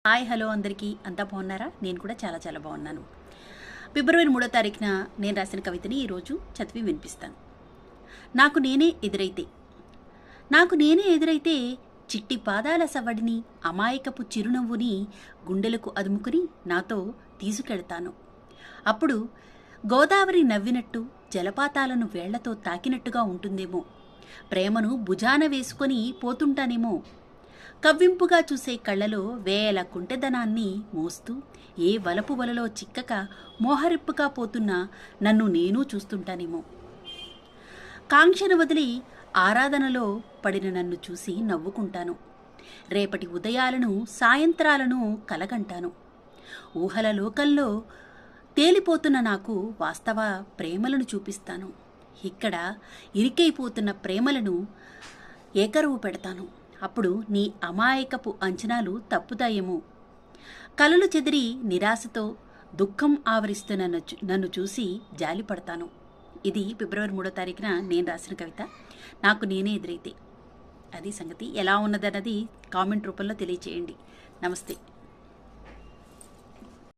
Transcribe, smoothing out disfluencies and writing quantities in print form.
Hi hello అందరికీ అంతా బాగున్నారా? నేను కూడా చాలా చాలా బాగున్నాను. ఫిబ్రవరి 3వ తారీఖున నేను రాసిన కవితని ఈరోజు చదివి వినిపిస్తాను. నాకు నేనే ఎదురైతే చిట్టి పాదాల సవ్వడిని, అమాయకపు చిరునవ్వుని గుండెలకు అదుముకుని నాతో తీసుకెళ్తాను. అప్పుడు గోదావరి నవ్వినట్టు, జలపాతాలను వేళ్లతో తాకినట్టుగా ఉంటుందేమో. ప్రేమను భుజాన వేసుకొని పోతుంటానేమో. కవ్వింపుగా చూసే కళ్ళలో వేల కుంటెదనాన్ని మోస్తూ, ఏ వలపు వలలో చిక్కక మోహరిప్పుగా పోతున్న నన్ను నేను చూస్తుంటానేమో. కాంక్షను వదిలి ఆరాధనలో పడిన నన్ను చూసి నవ్వుకుంటాను. రేపటి ఉదయాలను సాయంత్రాలను కలగంటాను. ఊహల లోకల్లో తేలిపోతున్న నాకు వాస్తవ ప్రేమలను చూపిస్తాను. ఇక్కడ ఇరికైపోతున్న ప్రేమలను ఏకరువు పెడతాను. అప్పుడు నీ అమాయకపు అంచనాలు తప్పుతాయేమో. కలలు చెదిరి నిరాశతో దుఃఖం ఆవరిస్తున్న నన్ను చూసి జాలిపడతాను. ఇది ఫిబ్రవరి 3వ తారీఖున నేను రాసిన కవిత. నాకు నేనే ఎదురైతే. అది సంగతి. ఎలా ఉన్నదన్నది కామెంట్ రూపంలో తెలియచేయండి. నమస్తే.